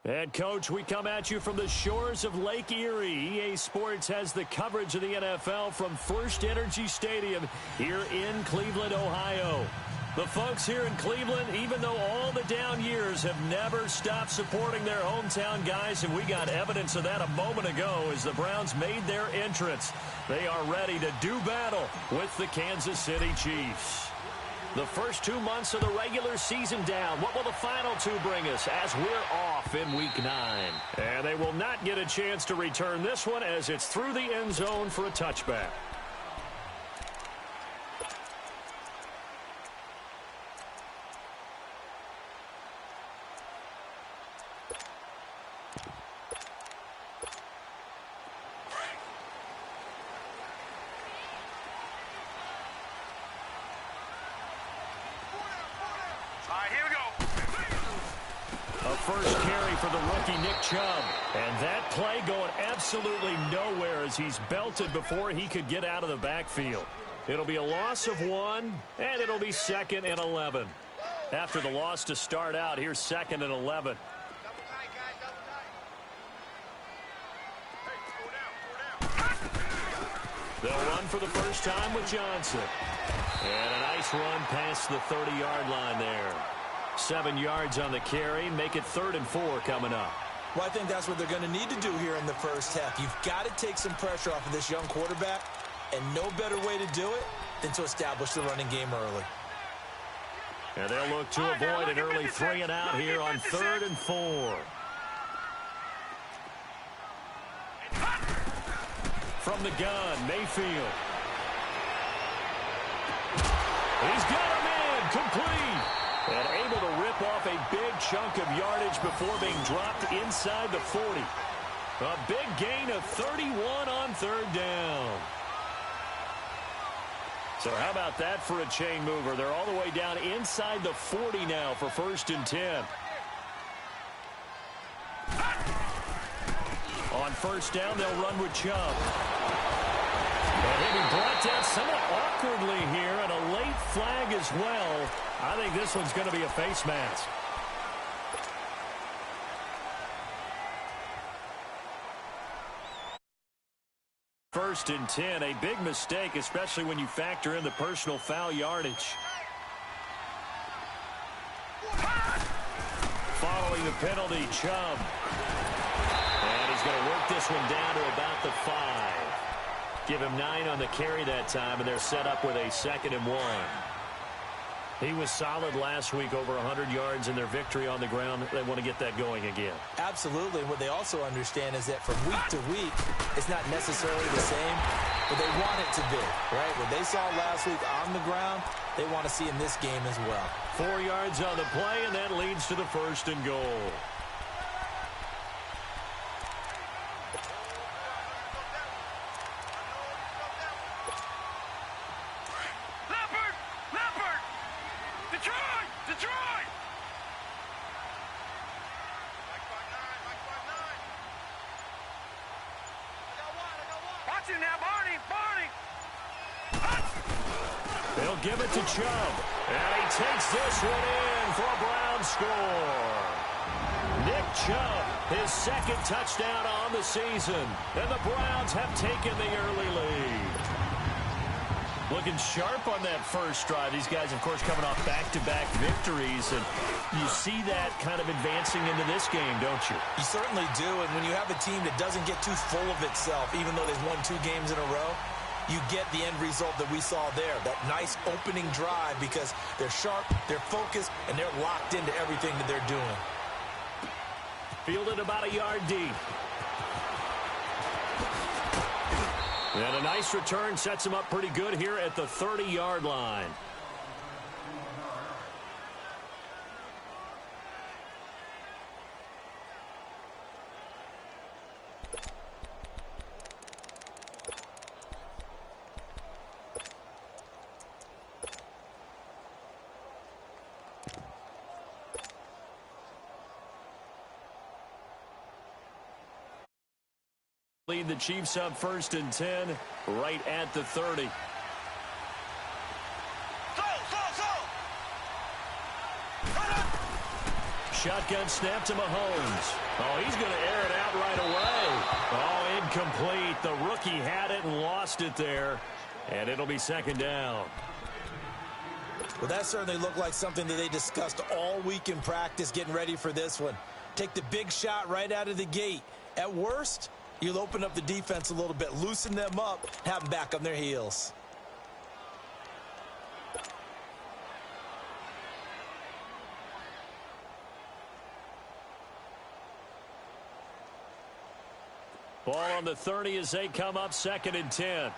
And, Coach, we come at you from the shores of Lake Erie. EA Sports has the coverage of the NFL from First Energy Stadium here in Cleveland, Ohio. The folks here in Cleveland, even though all the down years, have never stopped supporting their hometown guys, and we got evidence of that a moment ago as the Browns made their entrance. They are ready to do battle with the Kansas City Chiefs. The first 2 months of the regular season down. What will the final two bring us as we're off in Week 9? And they will not get a chance to return this one as it's through the end zone for a touchback. First carry for the rookie Nick Chubb. And that play going absolutely nowhere as he's belted before he could get out of the backfield. It'll be a loss of 1, and it'll be 2nd and 11. After the loss to start out, here's 2nd and 11. They'll run for the first time with Johnson. And a nice run past the 30-yard line there. 7 yards on the carry. Make it 3rd and 4 coming up. Well, I think that's what they're going to need to do here in the first half. You've got to take some pressure off of this young quarterback, and no better way to do it than to establish the running game early. And they'll look to avoid an early 3 and out here on 3rd and 4. From the gun, Mayfield. He's got him in, complete. And able to rip off a big chunk of yardage before being dropped inside the 40. A big gain of 31 on 3rd down. So how about that for a chain mover? They're all the way down inside the 40 now for 1st and 10. On 1st down, they'll run with Chubb. And he'll be brought down somewhat awkwardly here, and a late flag as well. I think this one's going to be a face mask. First and 10, a big mistake, especially when you factor in the personal foul yardage. Following the penalty, Chubb. And he's going to work this one down to about the 5. Give him 9 on the carry that time, and they're set up with a 2nd and 1. He was solid last week, over 100 yards in their victory on the ground. They want to get that going again. Absolutely. What they also understand is that from week to week, it's not necessarily the same, but they want it to be, right? What they saw last week on the ground, they want to see in this game as well. 4 yards on the play, and that leads to the 1st and goal. They'll give it to Chubb. And he takes this one in for a Browns score. Nick Chubb, his 2nd touchdown on the season. And the Browns have taken the early lead. Looking sharp on that first drive. These guys, of course, coming off back-to-back victories. And you see that kind of advancing into this game, don't you? You certainly do. And when you have a team that doesn't get too full of itself, even though they've won 2 games in a row, you get the end result that we saw there, that nice opening drive, because they're sharp, they're focused, and they're locked into everything that they're doing. Fielded about a yard deep. And a nice return sets him up pretty good here at the 30-yard line. Lead the Chiefs up 1st and 10 right at the 30. shotgun snap to Mahomes. Oh, he's going to air it out right away. Oh, incomplete. The rookie had it and lost it there. And it'll be second down. Well, that certainly looked like something that they discussed all week in practice getting ready for this one. Take the big shot right out of the gate. At worst, you'll open up the defense a little bit, loosen them up, have them back on their heels. Ball on the 30 as they come up, 2nd and 10.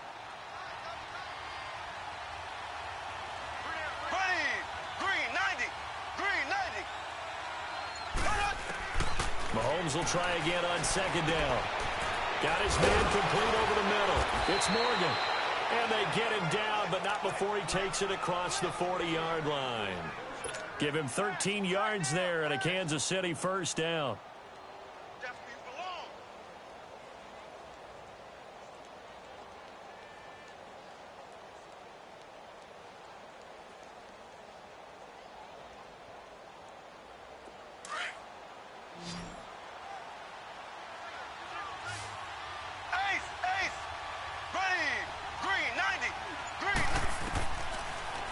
Mahomes will try again on 2nd down. Got his man complete over the middle. It's Morgan. And they get him down, but not before he takes it across the 40-yard line. Give him 13 yards there and a Kansas City first down.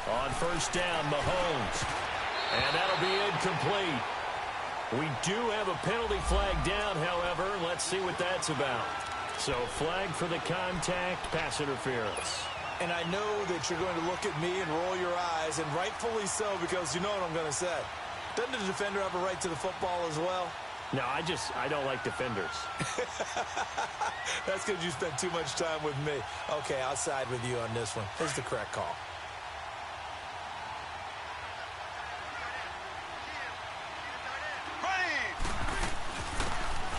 On first down, Mahomes. And that'll be incomplete. We do have a penalty flag down, however. Let's see what that's about. So flag for the contact, pass interference. And I know that you're going to look at me and roll your eyes, and rightfully so, because you know what I'm going to say. Doesn't the defender have a right to the football as well? No, I don't like defenders. That's because you spent too much time with me. Okay, I'll side with you on this one. Here's the correct call.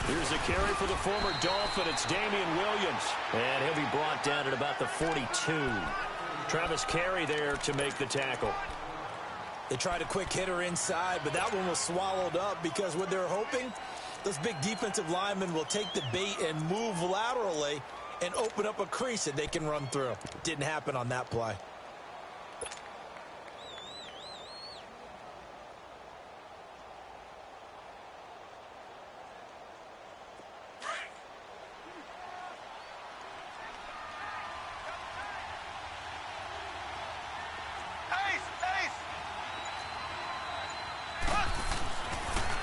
Here's a carry for the former Dolphin. It's Damian Williams. And he'll be brought down at about the 42. Travis Carey there to make the tackle. They tried a quick hitter inside, but that one was swallowed up because what they're hoping, those big defensive linemen will take the bait and move laterally and open up a crease that they can run through. Didn't happen on that play.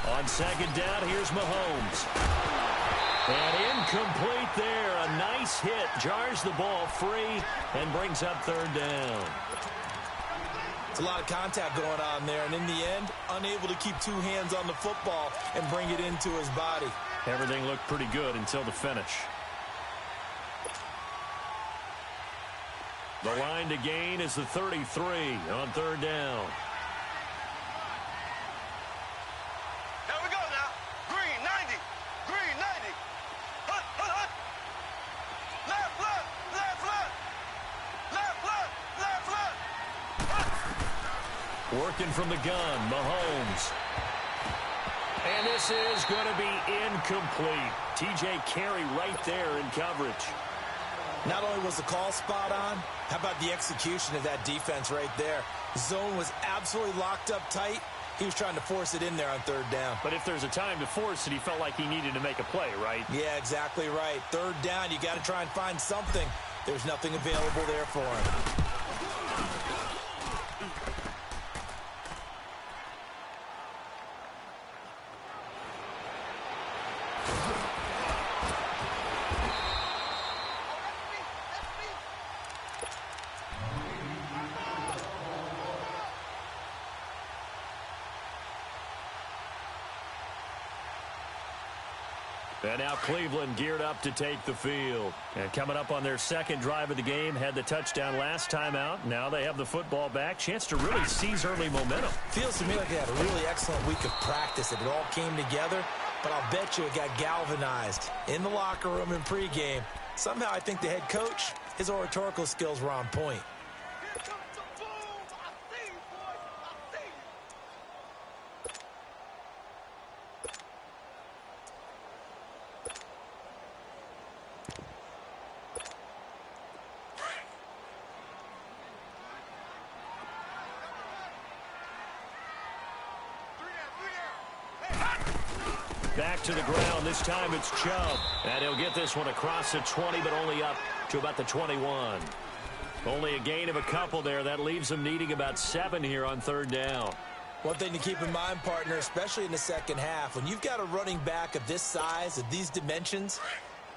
On 2nd down, here's Mahomes. And incomplete there. A nice hit. Jars the ball free and brings up 3rd down. It's a lot of contact going on there. And in the end, unable to keep 2 hands on the football and bring it into his body. Everything looked pretty good until the finish. The line to gain is the 33 on 3rd down. Working from the gun, Mahomes. And this is going to be incomplete. T.J. Carey right there in coverage. Not only was the call spot on, how about the execution of that defense right there? Zone was absolutely locked up tight. He was trying to force it in there on 3rd down. But if there's a time to force it, he felt like he needed to make a play, right? Yeah, exactly right. 3rd down, you got to try and find something. There's nothing available there for him. And now Cleveland geared up to take the field. And coming up on their 2nd drive of the game, had the touchdown last time out. Now they have the football back. Chance to really seize early momentum. Feels to me like they had a really excellent week of practice. It all came together, but I'll bet you it got galvanized in the locker room in pregame. Somehow I think the head coach, his oratorical skills were on point. Back to the ground. This time it's Chubb. And he'll get this one across the 20, but only up to about the 21. Only a gain of a couple there. That leaves them needing about 7 here on third down. One thing to keep in mind, partner, especially in the second half, when you've got a running back of this size, of these dimensions,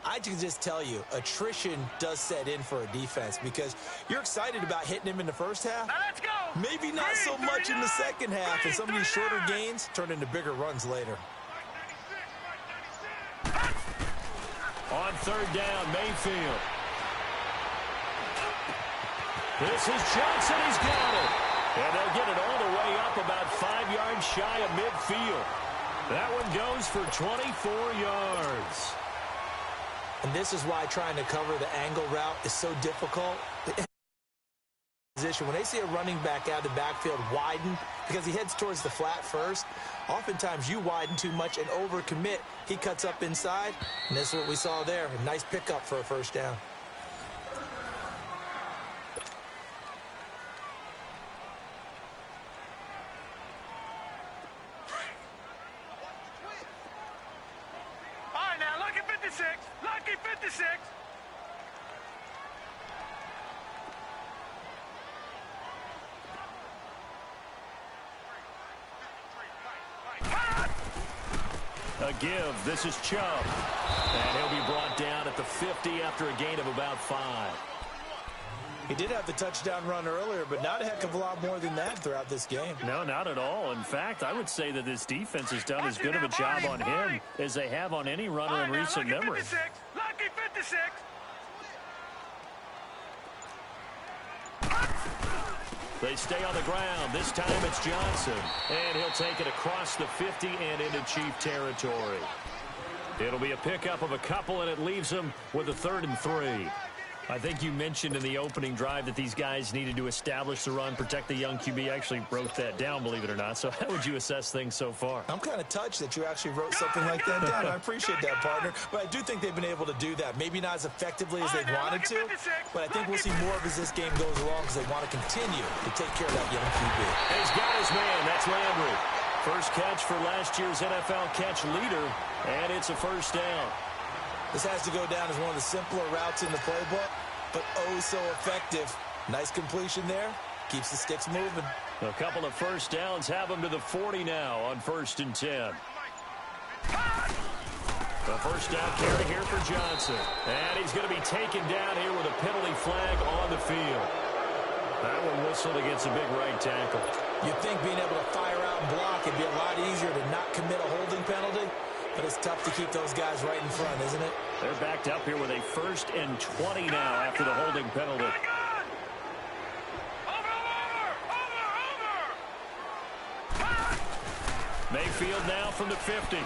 I can just tell you, attrition does set in for a defense because you're excited about hitting him in the first half. Now let's go. Maybe not so much in the second half, and some of these shorter gains turn into bigger runs later. On third down, Mayfield. This is Johnson. He's got it. And they'll get it all the way up about 5 yards shy of midfield. That one goes for 24 yards. And this is why trying to cover the angle route is so difficult. When they see a running back out of the backfield widen because he heads towards the flat first, oftentimes you widen too much and overcommit. He cuts up inside, and this is what we saw there. A nice pickup for a first down. All right, now, lucky 56. Lucky 56. A give. This is Chubb. And he'll be brought down at the 50 after a gain of about 5. He did have the touchdown run earlier, but not a heck of a lot more than that throughout this game. No, not at all. In fact, I would say that this defense has done as good of a job on him as they have on any runner in recent memory. Lucky 56. They stay on the ground. This time it's Johnson. And he'll take it across the 50 and into Chief territory. It'll be a pickup of a couple, and it leaves them with a 3rd and 3. I think you mentioned in the opening drive that these guys needed to establish the run, protect the young QB. I actually wrote that down, believe it or not. So how would you assess things so far? I'm kind of touched that you actually wrote something like that down. I appreciate that, partner. But I do think they've been able to do that. Maybe not as effectively as they wanted to, but I think we'll see more of as this game goes along because they want to continue to take care of that young QB. He's got his man. That's Landry. First catch for last year's NFL catch leader, and it's a first down. This has to go down as one of the simpler routes in the playbook, but oh so effective. Nice completion there. Keeps the sticks moving. A couple of first downs have him to the 40 now on 1st and 10. The first down carry here for Johnson. And he's going to be taken down here with a penalty flag on the field. That one whistled against a big right tackle. You'd think being able to fire out and block it'd be a lot easier to not commit a holding penalty, but it's tough to keep those guys right in front, isn't it? They're backed up here with a 1st and 20 now after the holding penalty. Mayfield now from the 50.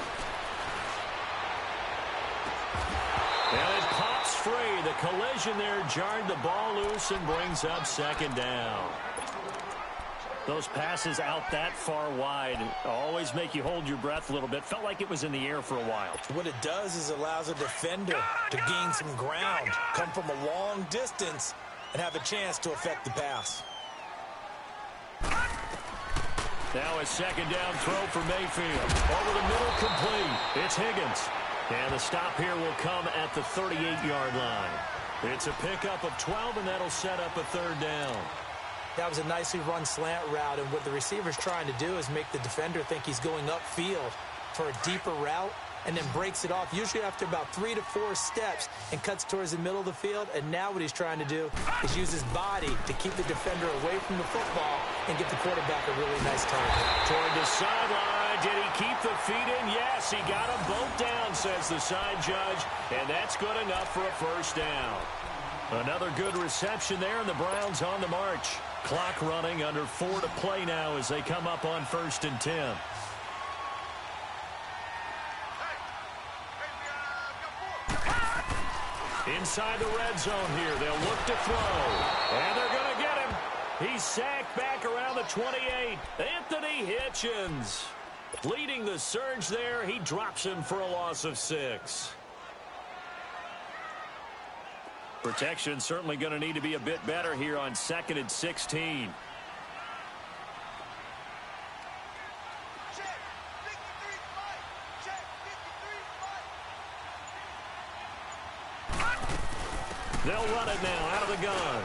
And it pops free. The collision there jarred the ball loose and brings up 2nd down. Those passes out that far wide always make you hold your breath a little bit. Felt like it was in the air for a while. What it does is allows a defender to gain some ground, come from a long distance, and have a chance to affect the pass. Now a 2nd down throw for Mayfield. Over the middle, complete. It's Higgins. And the stop here will come at the 38-yard line. It's a pickup of 12, and that'll set up a 3rd down. That was a nicely run slant route, and what the receiver's trying to do is make the defender think he's going upfield for a deeper route and then breaks it off, usually after about 3 to 4 steps, and cuts towards the middle of the field. And now what he's trying to do is use his body to keep the defender away from the football and get the quarterback a really nice target. Toward the sideline. Did he keep the feet in? Yes, he got them both down, says the side judge, and that's good enough for a 1st down. Another good reception there, and the Browns on the march. Clock running, under 4 to play now as they come up on 1st and 10. Inside the red zone here. They'll look to throw. And they're going to get him. He's sacked back around the 28. Anthony Hitchens leading the surge there. He drops him for a loss of 6. Protection certainly going to need to be a bit better here on 2nd and 16. They'll run it now out of the gun.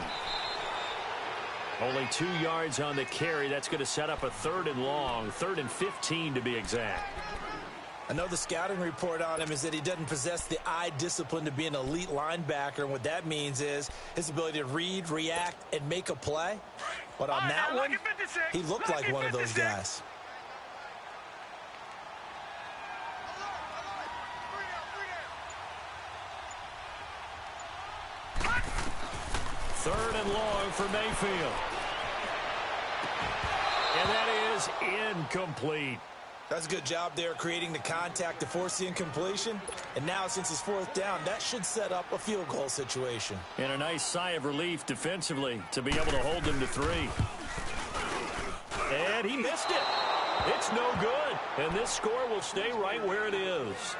Only 2 yards on the carry. That's going to set up a 3rd and long, 3rd and 15 to be exact. I know the scouting report on him is that he doesn't possess the eye discipline to be an elite linebacker. And what that means is his ability to read, react, and make a play. But on that one, he looked like one of those guys. Third and long for Mayfield. And that is incomplete. That's a good job there creating the contact to force the incompletion. And now since it's 4th down, that should set up a field goal situation. And a nice sigh of relief defensively to be able to hold them to 3. And he missed it. It's no good. And this score will stay right where it is.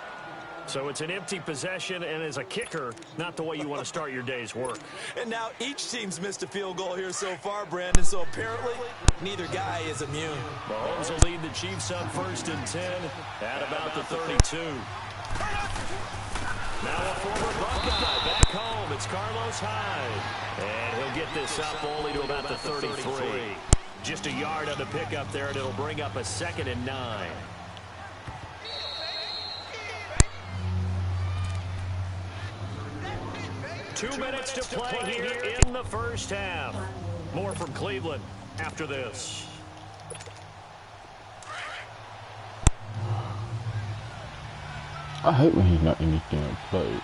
So it's an empty possession, and as a kicker, not the way you want to start your day's work. And now each team's missed a field goal here so far, Brandon, so apparently neither guy is immune. Mahomes will lead the Chiefs on 1st and 10 at about the 32. Now a former Buckeye back home. It's Carlos Hyde. And he'll get this up only to about the 33. Just a yard on the pickup there, and it'll bring up a 2nd and 9. Two minutes to play here in the first half. More from Cleveland after this. I hate when he's not in this damn play.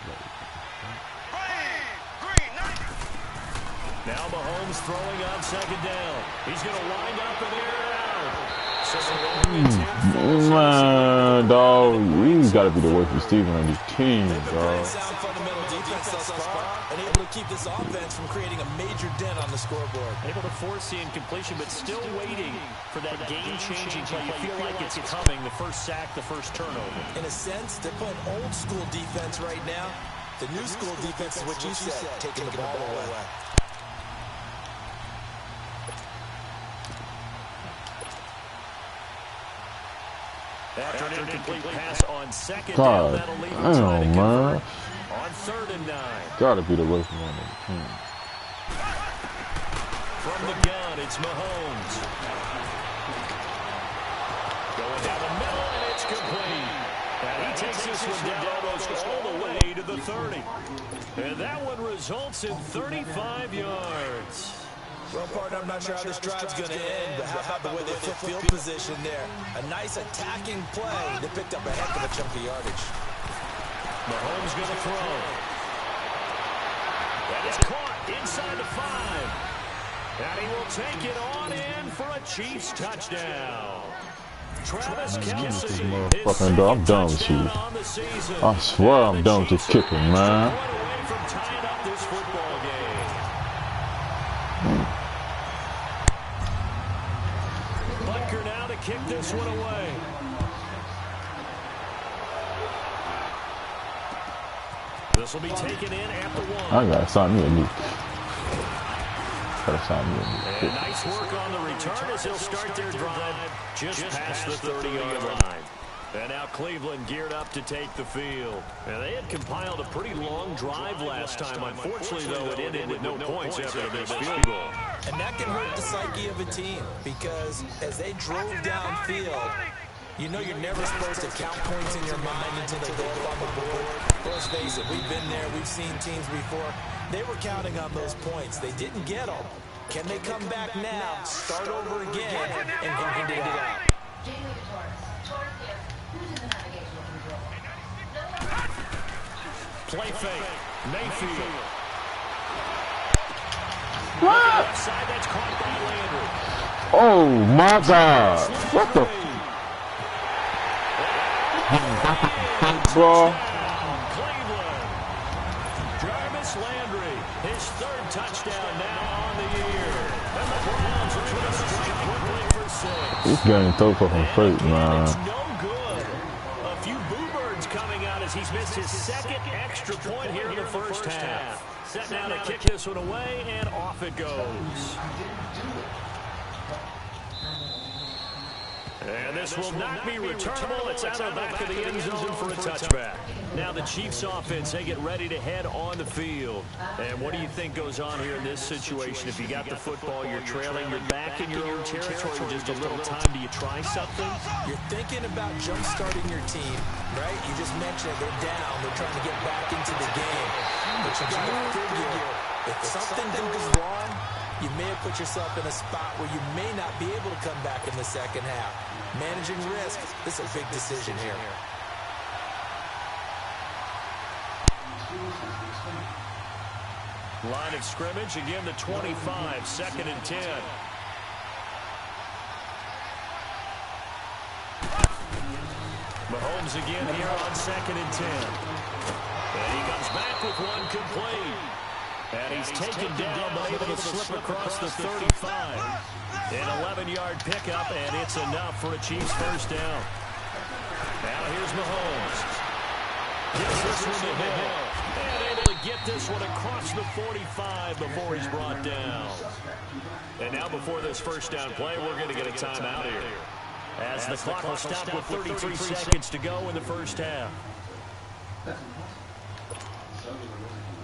Now Mahomes throwing on 2nd down. He's going to wind up and air it out. So Man, dog, you got to be the worst receiver on this team, dog. Sound fundamental defense thus far, and able to keep this offense from creating a major dent on the scoreboard. Able to force the incompletion, but still waiting for that game-changing play. You feel like it's coming, the first sack, the first turnover. In a sense, they're playing old-school defense right now. The new school defense is what you said, taking the ball away. After an incomplete pass on 2nd down, that'll leave him trying to man. convert on 3rd and 9. Gotta be the worst one on the team. From the gun, it's Mahomes. Going down the middle, and it's complete. And he takes this one down almost all the way to the 30. And that one results in 35 yards. Well, partner, I'm not sure how this drive's going to end, but how about the way they flip field position there? A nice attacking play. They picked up a heck of a chunk of yardage. Mahomes going to throw. That is caught inside the 5. And he will take it on in for a Chiefs touchdown. Travis Kelce, Fucking dog, I'm done with you. I swear I'm done with this kicker, man. Butker now to kick this one away. This will be taken in at the 1. I gotta sign me a new. Gotta sign me a new. And nice work on the return as he'll start their drive just past the 30-yard line. And now Cleveland geared up to take the field. And they had compiled a pretty long drive last time. Unfortunately, though, it ended with no points after this field goal. And that can hurt the psyche of a team because as they drove downfield, you know you're never supposed to count points in your mind until they go up on the board. Let's face it, we've been there. We've seen teams before. They were counting on those points. They didn't get them. Can they come back now, start over again, and grind it out? Play fake. Mayfield. What? Offside, that's caught by Landry. Oh my God! What the? Bro. Cleveland. Jarvis Landry, his 3rd touchdown now on the year. And the Browns are going to strike quickly for 6. This game so fucking fake, man. It's no good. A few boo birds coming out as he's missed his 2nd extra point here in the first half. Set now to kick this one away, and off it goes. And this will not be returnable. It's out of the back of the end zone for a touchback. Now the Chiefs offense, they get ready to head on the field. And what do you think goes on here in this situation? If you got the football, you're trailing, you're back in your own territory, just a little time. Do you try something? You're thinking about jump-starting your team, right? You just mentioned they're down. They're trying to get back into the game. But you got to figure, if something goes wrong, you may have put yourself in a spot where you may not be able to come back in the second half. Managing risk, this is a big decision here. Line of scrimmage, again the 25, 2nd and 10. Mahomes again here on 2nd and 10. And he comes back with one complete. And he's taken down, but able to slip across the 35. An 11-yard pickup, and it's enough for a Chiefs first down. Now here's Mahomes. Gets this one to Hill. And able to get this one across the 45 before he's brought down. And now before this first down play, we're going to get a timeout here. As the clock will stop with 33 seconds to go in the first half.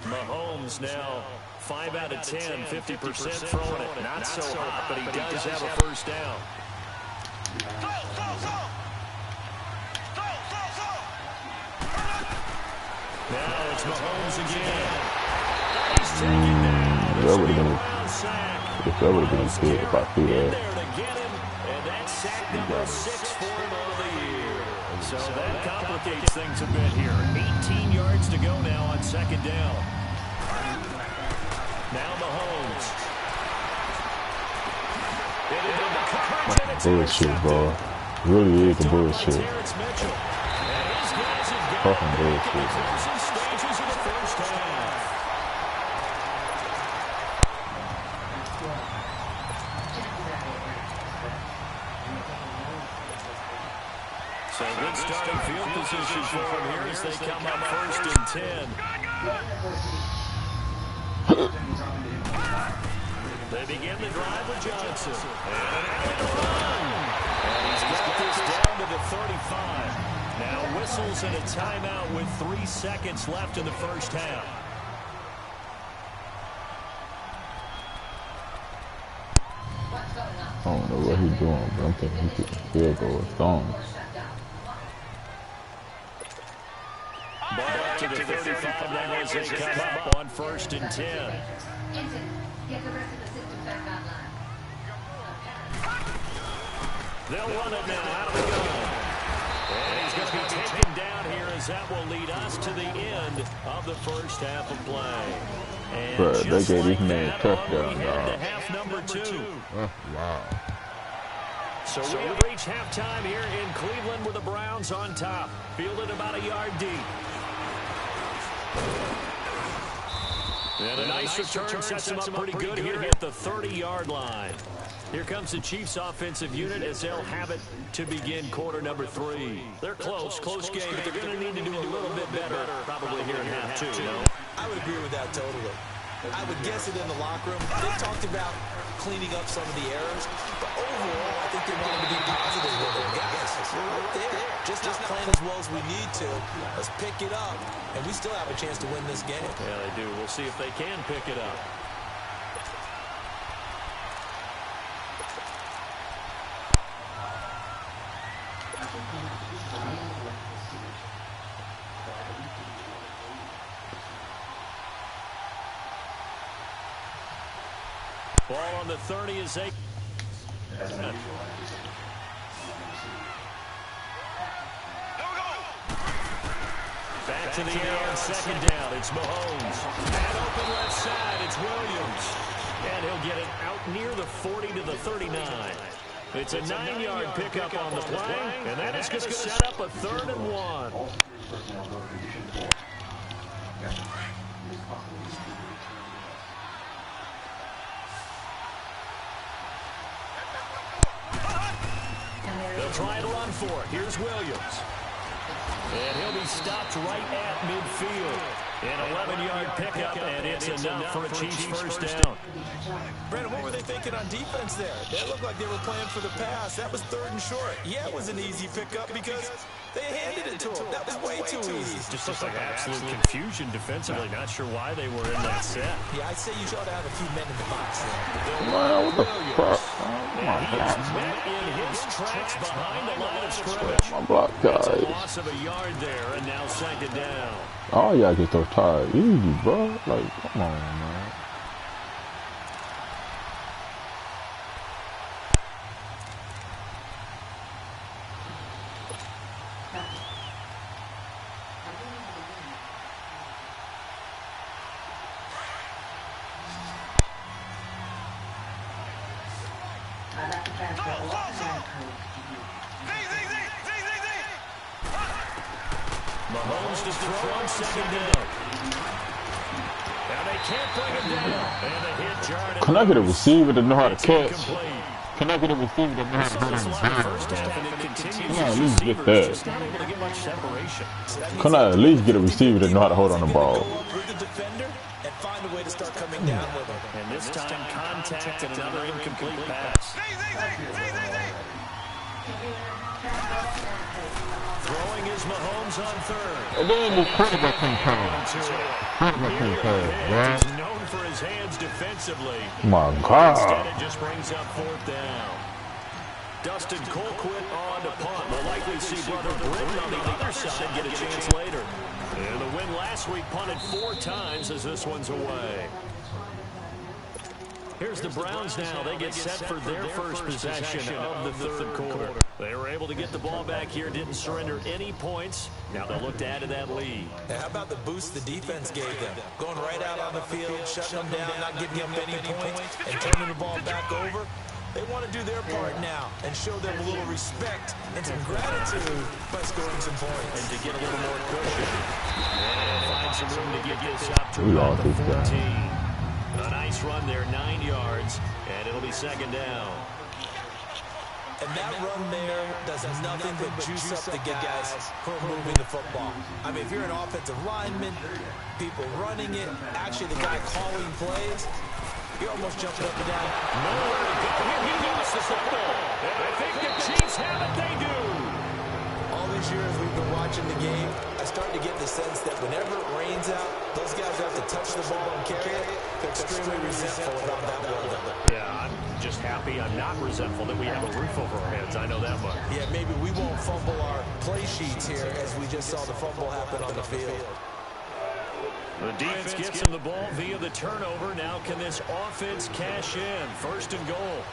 Mahomes now 5 out of 10, 50% throwing it. Not so hot, but he does have a first down. Now it's Mahomes again. He's taken down. That would have been good if I threw that. And that's sack number 6 for him of the year. So that complicates things a bit here. 18 yards to go now on 2nd down. Now Mahomes. Bullshit, bro. Really is a bullshit. Fucking bullshit. So good starting field position for him here as they come up 1st and 10. They begin the drive with Johnson. And he's got this down to the 35. Now whistles and a timeout with 3 seconds left in the first half. I don't know what he's doing, but I'm thinking he could field goal or something. Ball to the 35 now as they come up on 1st and 10. They'll run it now out of the gun. And he's going to be taken down here as that will lead us to the end of the first half of play. And Bro, they just gave like this man a that, touchdown, we head to dog. half number 2. Wow. So we have reached halftime here in Cleveland with the Browns on top. Fielded about a yard deep. And a nice return sets them up pretty good here at the 30-yard line. Here comes the Chiefs offensive unit as they'll have it to begin quarter number 3. They're close game, but they're going to need to do a little bit better probably here in half 2, you know? I would agree with that totally. I would guess it in the locker room. They talked about cleaning up some of the errors, but overall, I think they wanted to be positive with it. Guys, we're right there. Just not playing as well as we need to. Let's pick it up, and we still have a chance to win this game. Yeah, they do. We'll see if they can pick it up. Ball on the 30 as they... Back to the air on 2nd down. It's Mahomes. And open left side, it's Williams. And he'll get it out near the 40 to the 39. It's a 9-yard pickup on the play, and that is going to set up a 3rd and 1. They'll try to run for it. Here's Williams. And he'll be stopped right at midfield. An 11-yard pickup, and it's enough for a Chiefs first down. Brandon, what were they thinking on defense there? They looked like they were playing for the pass. That was 3rd and short. Yeah, it was an easy pickup because They handed it to him. That was way too easy. Just looks like absolute confusion defensively. Not sure why they were in that set. Yeah, I'd say you should have a few men in the box. Man, what the fuck? Oh my God. Met in his tracks behind the line of scrimmage. My block, guys. Loss of a yard there, and now second down. Oh, yeah, get those tired. Easy, bro. Like, come on, man. Mahomes to throw on second down. Now they can't bring him down. And the hit jarred. Can I get a receiver that know how to catch? Incomplete. Can I get a receiver that know how to Saw this catch? line first half, and it continues. Can I at His least get receivers that? just not able to get much separation. Can I at least get a receiver that know how to hold on the ball? With the defender and find a way to start coming down with him. And this time, contact and another incomplete pass. Throwing is Mahomes on third. And then the quarterback can pass. Quarterback can pass, right? He's known for his hands defensively. My Instead, God. it just brings up fourth down. Dustin Colquitt on to punt. We'll likely see brother Britton on the other side get a chance later. And the win last week punted 4 times as this one's away. Here's the Browns now. They get set for their first possession of the third quarter. They were able to get the ball back here, didn't surrender any points. Now they'll look to add to that lead. How about the boost the defense gave them? Going right out on the field, shutting them down, not giving up any points, and turning the ball back over. They want to do their part now and show them a little respect and some gratitude by scoring some points. And to get a little more cushion. And find some room to get this up to We about lost the this 14. guy. A nice run there, 9 yards, and it'll be second down. And that run there does nothing but juice up the guys who are moving the football. I mean, if you're an offensive lineman, people running it, actually the guy calling plays, you're almost jumping up and down. Nowhere to go. He lost the football. And I think the Chiefs have it. They do. All these years we've been watching the game, I start to get the sense that whenever it rains out, those guys have to touch the ball and carry it. They're extremely resentful about that buildup. Yeah, I'm just happy. I'm not resentful that we have a roof over our heads. I know that much. Yeah, maybe we won't fumble our play sheets here as we just saw the fumble happen on the field. The defense gets him the ball via the turnover. Now can this offense cash in? First and goal.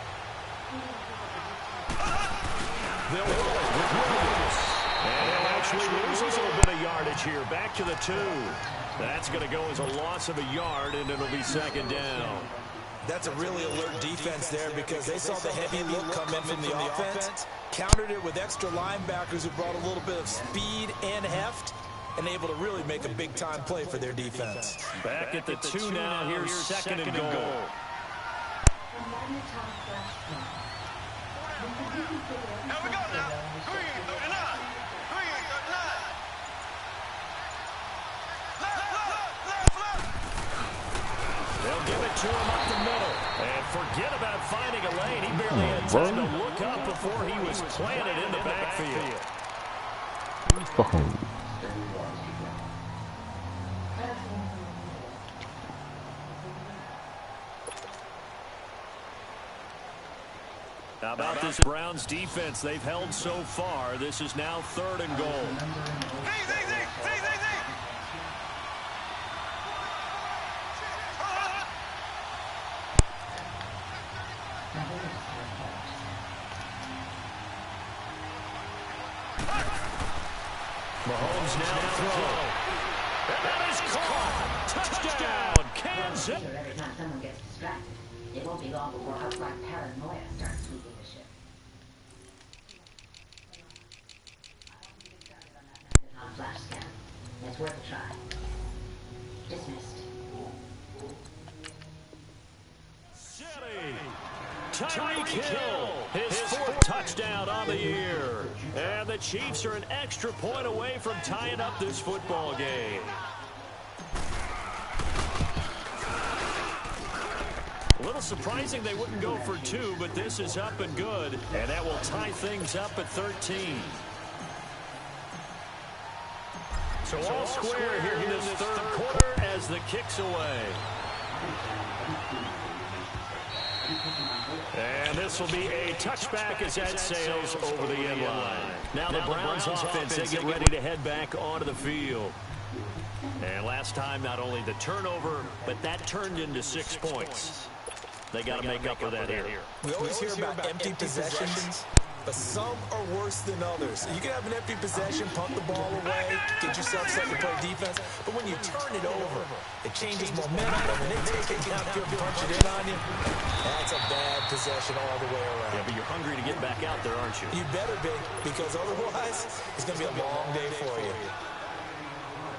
They'll roll it with Williams. And he'll actually lose a little bit of yardage here. Back to the 2. That's going to go as a loss of a yard, and it'll be second down. That's a really alert defense there because they saw the heavy look come in from the offense, countered it with extra linebackers who brought a little bit of speed and heft, and able to really make a big-time play for their defense. Back at the 2 now. Here's second and goal. Here we go now. 339. 339. Left. They'll give it to him up the middle. And forget about finding a lane. He barely had time to look up before he was planted in the backfield. Fucking. How about this Browns defense they've held so far? This is now third and goal. Mahomes now to throw. And that is caught. Touchdown, Kansas. Every time someone gets distracted, it won't be long before outright paranoia starts sweeping the ship. On flash scan. It's worth a try. Dismissed. Tyreek Hill, his 4th touchdown on the year. And the Chiefs are an extra point away from tying up this football game. A little surprising they wouldn't go for 2, but this is up and good. And that will tie things up at 13. So all square here in this third quarter as the kick's away. And this will be a touchback as that sails over the end line. Now the Browns offense, they get ready to head back onto the field. And last time, not only the turnover, but that turned into 6 points. They got to make up for that here. We always hear about empty possessions, but some are worse than others. You can have an empty possession, pump the ball away, get yourself set to play defense, but when you turn it over, it changes momentum, and when they take it downfield and punch it in on you, that's a bad possession all the way around. Yeah, but you're hungry to get back out there, aren't you? You better be, because otherwise, it's going to be a long day for you.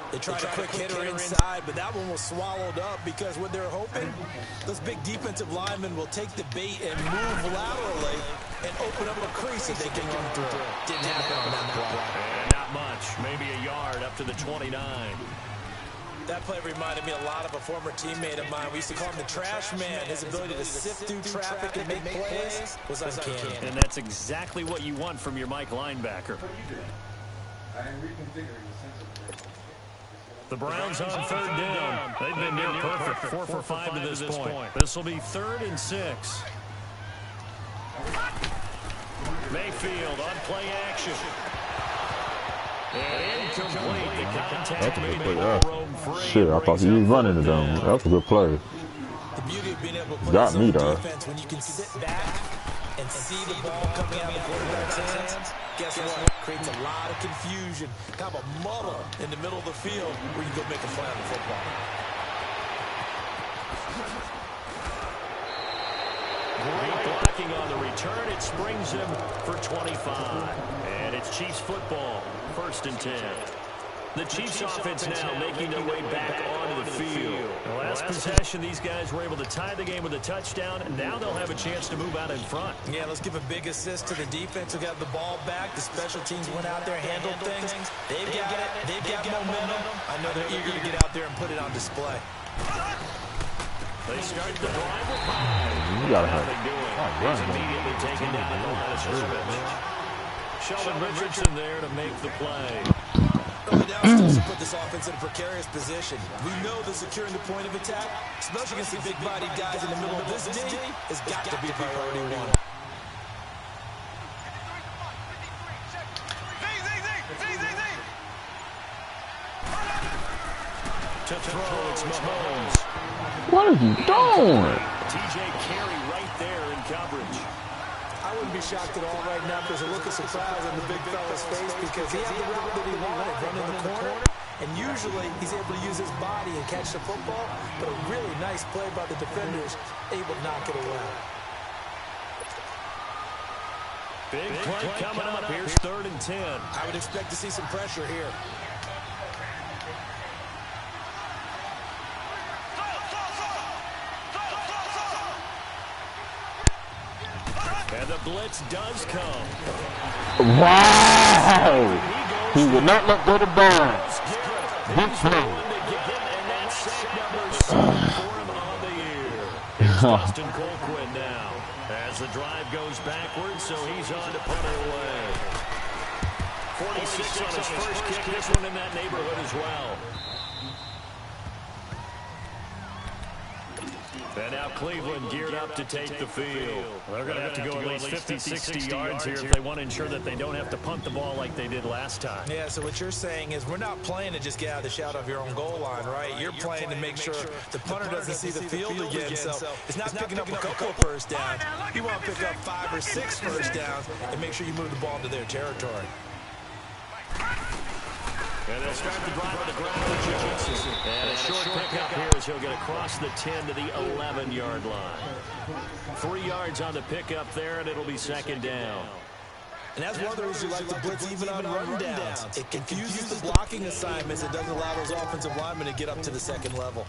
They tried a quick hitter inside, but that one was swallowed up because what they're hoping, those big defensive linemen will take the bait and move laterally and open up a crease that they can run through. Didn't happen on that play. Not much. Maybe a yard up to the 29. That play reminded me a lot of a former teammate of mine. We used to call him the trash man. His ability to sift through traffic and make plays was uncanny. And that's exactly what you want from your Mike linebacker. The Browns on third down. They've been near perfect. 4 for 5 to this point. This will be 3rd and 6. Mayfield on play action. And incomplete. The contact made the ball roam free. Shit, I thought he was running it down. That was a good play. The beauty of being able to play Got me, though. defense when you can sit back and see the ball coming out of the quarterback's hands. Guess what? Creates a lot of confusion. Kind of a muddle in the middle of the field where you go make a play on the football. Great blocking on the return. It springs him for 25. And it's Chiefs football. 1st and 10. The Chiefs offense now making their way back onto the field. The last possession, these guys were able to tie the game with a touchdown, and now they'll have a chance to move out in front. Yeah, let's give a big assist to the defense who got the ball back. The special teams went out there, handled things. They've got it. They've got momentum. I know they're eager to get out there and put it on display. They start the drive with Hines. You gotta have He's immediately taken down at the line of scrimmage. Sheldon Richardson there to make the play. Early down to put this offense in a precarious position. We know that securing the point of attack, especially against the big-bodied guys in the middle of this D, has got to be priority one. To throw, it's Mahomes. What are you doing? TJ Carey right there in coverage. I wouldn't be shocked at all right now. There's a look of surprise on the big fella's face because he had the route that he wanted, running the corner, and usually he's able to use his body and catch the football, but a really nice play by the defenders, able to knock it away. Big play coming up. Here's 3rd and 10. I would expect to see some pressure here. And the blitz does come. Wow! He would not let go to bounds. Big play. And that's sack number 7 for him on the year. It's Dustin Colquitt now. As the drive goes backwards, so he's on to put it away. 46 on his first kick. This one in that neighborhood as well. And now Cleveland geared up to take the field. They're going to have to go at least 50, 60 yards here if they want to ensure that they don't have to punt the ball like they did last time. Yeah, so what you're saying is we're not playing to just get out of the shout of your own goal line, right? You're playing to make sure the punter doesn't see the field again. So it's not picking up a couple of first downs. You want to pick up 5 or 6 first downs and make sure you move the ball into their territory. And they'll start the drive on the ground with Johnson. And a short pickup here as he'll get across the 10 to the 11-yard line. 3 yards on the pickup there, and it'll be 2nd down. And that's one of the reasons you like to blitz even on rundowns. It confuses the blocking assignments. It doesn't allow those offensive linemen to get up to the 2nd level.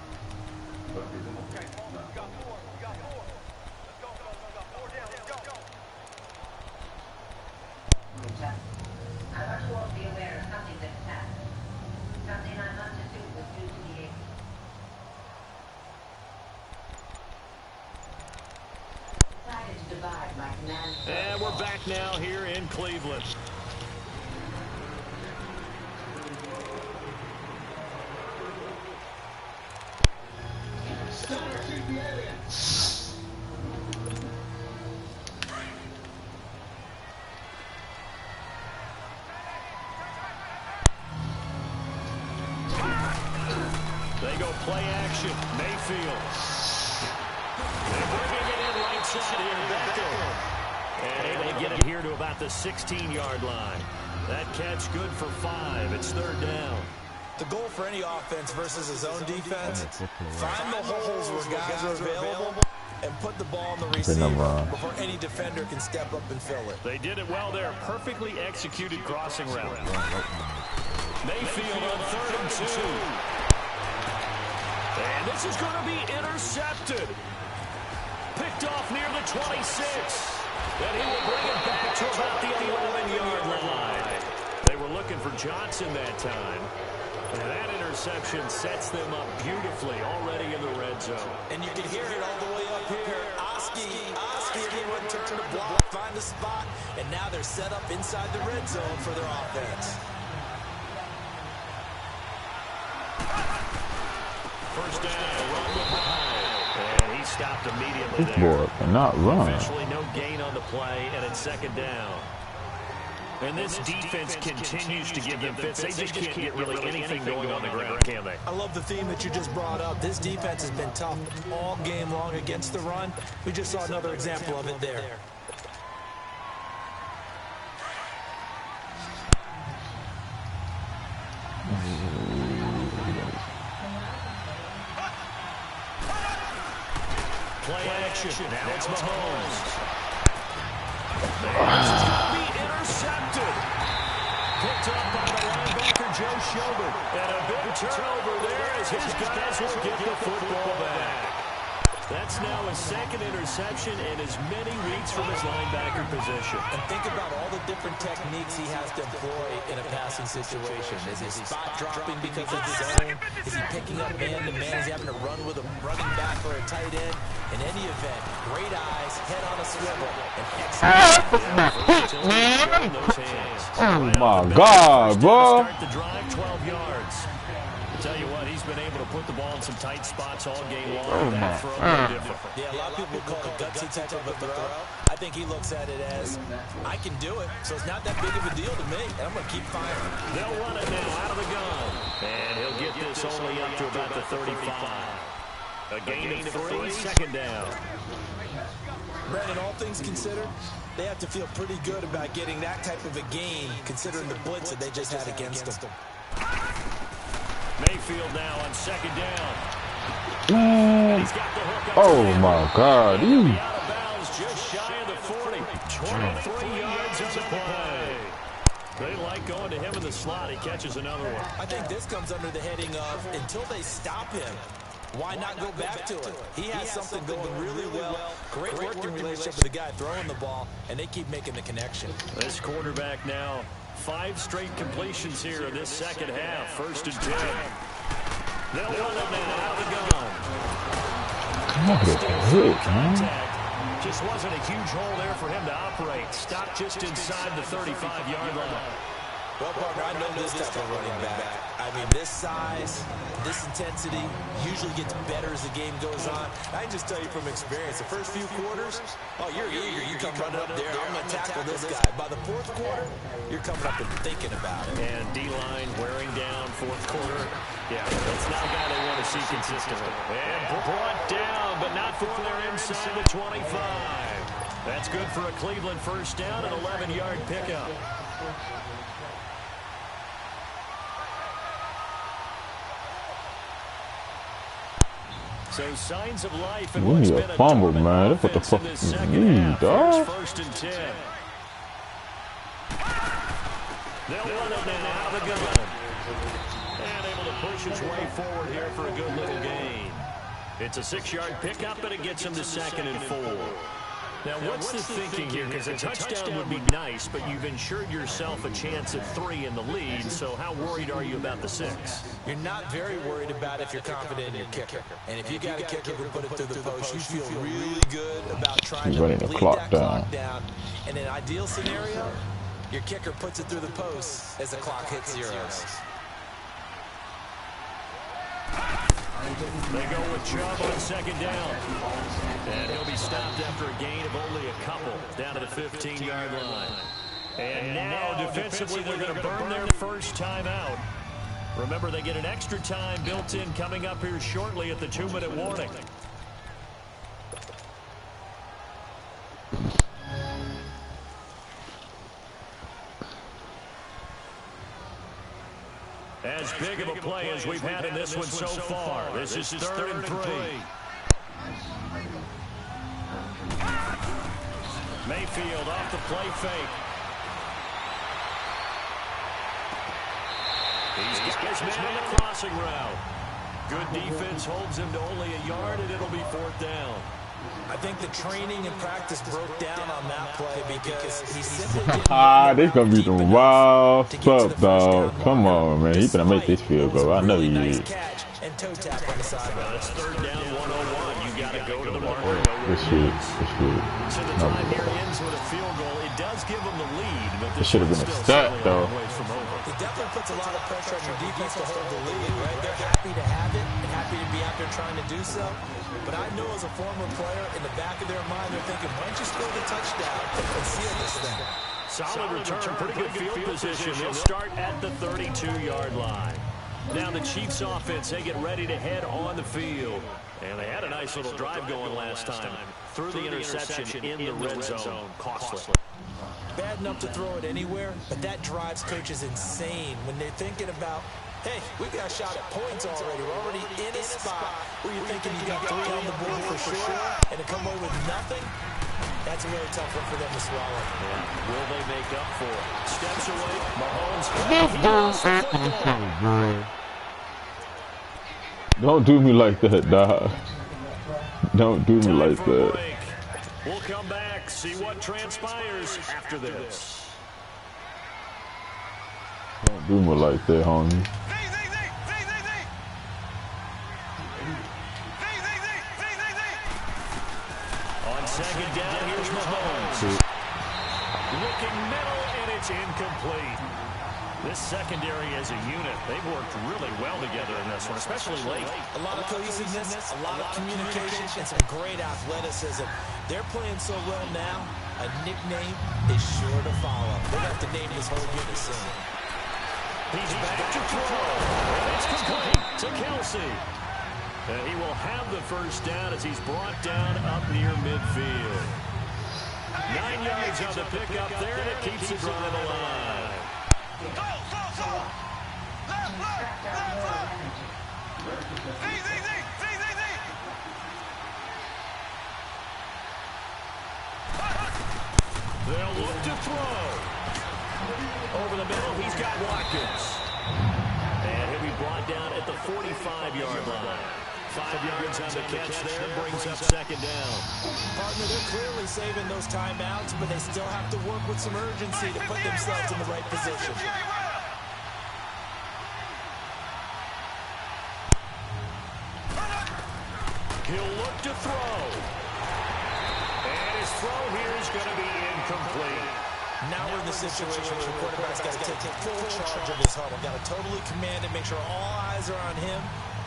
And we're back now here in Cleveland. Play action. Mayfield. They're bringing it in right side here. Beckham. And they get it here to about the 16-yard line. That catch good for 5. It's 3rd down. The goal for any offense versus his own defense, find the holes where guys are available and put the ball on the receiver before any defender can step up and fill it. They did it well there. Perfectly executed crossing route. Mayfield on 3rd and 2. And this is going to be intercepted. Picked off near the 26. And he will bring it back to about the 11-yard line. They were looking for Johnson that time. And that interception sets them up beautifully already in the red zone. And you can hear it all the way up here. Oski, everyone turn to block, find a spot, and now they're set up inside the red zone for their offense. First down, run with Hyde. And he stopped immediately This there. boy cannot run. Eventually no gain on the play, and it's 2nd down. And this defense continues to give them fits. They just can't get really anything going on the ground, can they? I love the theme that you just brought up. This defense has been tough all game long against the run. We just saw another example of it there. Play action. Now it's Mahomes. This is going to be intercepted. Picked up by the linebacker, Joe Schobert. And a big turnover there as his guys will get the football back. That's now his 2nd interception and as many weeks from his linebacker position. And think about all the different techniques he has to employ in a passing situation. Is he spot dropping because of his zone? Is he picking up man-to-man? Is he having to run with a running back or a tight end? In any event, great eyes, head on a swivel, and Oh my God, bro. Start the drive, 12 yards. Tell you what, he's been able to put the ball in some tight spots all game long. That throw no different. Yeah, a lot of people call it a gutsy type of a throw. I think he looks at it as, I can do it, so it's not that big of a deal to me, and I'm going to keep firing. They'll run it now out of the gun. And he'll get this only up to about the 35. A gain of 3, 2nd down. Brandon, all things considered, they have to feel pretty good about getting that type of a gain, considering the blitz that they just had against them. Mayfield now on 2nd down. Man. He's got the hook up. Oh my God. Out of bounds, just shy of the 40. 23 yards on the play. They like going to him in the slot. He catches another one. I think this comes under the heading of, until they stop him, why not go back to it? He has something going really well. Great working relationship with the guy throwing the ball, and they keep making the connection. This quarterback now, 5 straight completions here in this 2nd half. 1st and 10. They'll run it now out of the gun. Come on, hit, man. Just wasn't a huge hole there for him to operate. Stopped just inside the 35-yard line. Well, partner, I know this type of running back. I mean, this size, this intensity usually gets better as the game goes on. I can just tell you from experience, the first few quarters, oh, you're eager. You come running up there. I'm going to tackle this guy. By the 4th quarter, you're coming up and thinking about it. And D-line wearing down 4th quarter. Yeah, that's not a guy they want to see consistently. And brought down, but not before they're inside the 25. That's good for a Cleveland 1st down, an 11-yard pickup. So signs of life and what's been a fumble, man. That's what the fuck is me, dog. 1st and 10. They'll run it now out of the gun. And able to push his way forward here for a good little gain. It's a 6-yard pickup, and it gets him to 2nd and 4. Now, what's the thinking here? Because a touchdown would be nice, but you've ensured yourself a chance at 3 in the lead, so how worried are you about the 6? You're not very worried about if you're confident in your kicker. And if you got a kicker who put it through the post, you feel really good about trying to bleed that clock down. In an ideal scenario, your kicker puts it through the post as the clock hits zeros. They go with Chubb on 2nd down. And he'll be stopped after a gain of only a couple down to the 15-yard line. And now defensively they're going to burn their first timeout. Remember, they get an extra time built in coming up here shortly at the 2-minute warning. As big of a play as we've had in this one so far. This is 3rd and 3. Mayfield off the play fake. He's got his man on the crossing route. Good defense holds him to only a yard, and it'll be 4th down. I think the training and practice broke down on that play because he simply didn't This gonna be some wild stuff, dog. Come on, man. He's gonna make this field goal. I know he is. And toe tap on the sideline. It's 3rd down, 101. You got to go to the marker. This shit. So the drive here ends with a field goal. It does give them the lead, but This should have been a stat, though. It definitely puts a lot of pressure on your defense to hold the lead, right? They're happy to have it and happy to be out there trying to do so. But I know as a former player, in the back of their mind, they're thinking, why don't you score the touchdown and seal this thing? Solid return, pretty good field position. They'll start at the 32-yard line. Now the Chiefs offense, they get ready to head on the field. And they had a nice little drive going last time. Threw the interception in the red zone. Costly. Bad enough to throw it anywhere, but that drives coaches insane when they're thinking about, hey, we've got a shot at points already. We're already in a spot where you're thinking you got 3 on the board for sure, and to come away with nothing, that's a really tough one for them to swallow. Yeah. Will they make up for it? Steps away. Mahomes. Don't do me like that, dog. Don't do me like that. We'll come back, see what transpires after this. Don't do me like that, homie. On 2nd down, here's Mahomes. Looking middle, and it's incomplete. This secondary as a unit, they've worked really well together in this one, especially late. A lot of cohesiveness, a lot of communication, and some great athleticism. They're playing so well now, a nickname is sure to follow. They'll have to name this whole unit soon. He's back to throw. And it's complete to Kelsey. And he will have the first down as he's brought down up near midfield. 9 yards on the pickup there, and it keeps the drive alive. Left. They'll look to throw. Over the middle, he's got Watkins. And he'll be brought down at the 45-yard line. 5 yards on the catch there, brings up 2nd down. Partner, they're clearly saving those timeouts, but they still have to work with some urgency to put themselves in the right position. He'll look to throw. And his throw here is going to be incomplete. Now we're in the situation where the quarterback's got to take full charge of his huddle. Got to totally command it, make sure all eyes are on him.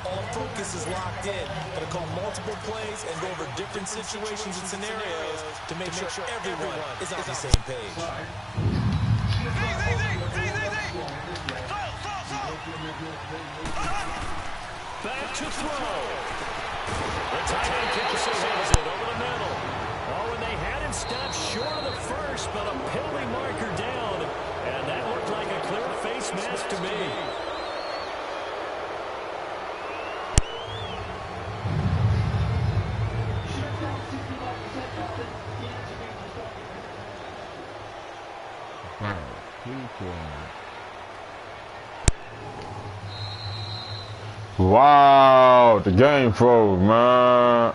All focus is locked in. Got to call multiple plays and go over different situations and scenarios to make sure everyone is on the same page. Back to throw. The tight end Kelsey has it over the middle. Oh, and they had him stopped short of the first, but a penalty marker down. And that looked like a clear face mask to me. Wow, the game froze, man.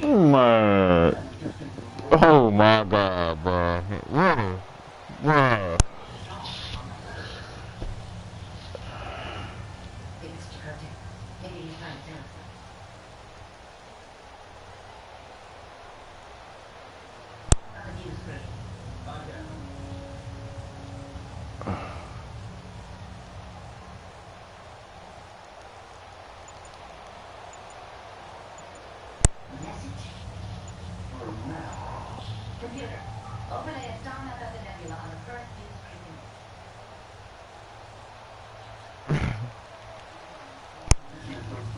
Man. Oh my God, bro. Wow.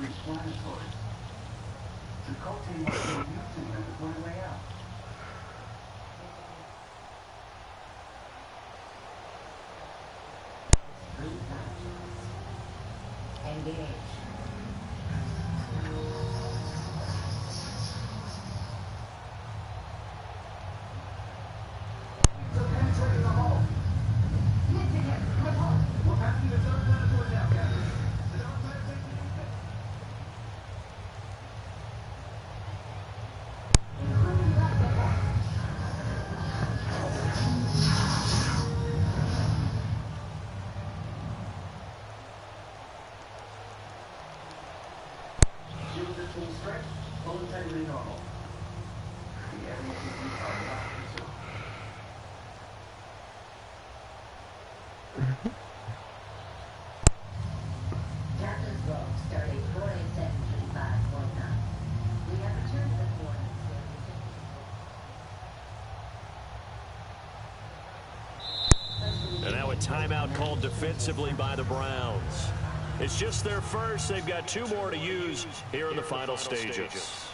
Self-explanatory. Chakotay must be using them on the way out. Engage. Voluntarily normal. The animals are not preserved. Captain's log starting 48735.9. We have returned to the coordinates. And now a timeout called defensively by the Browns. It's just their first. They've got 2 more to use here in the final stages.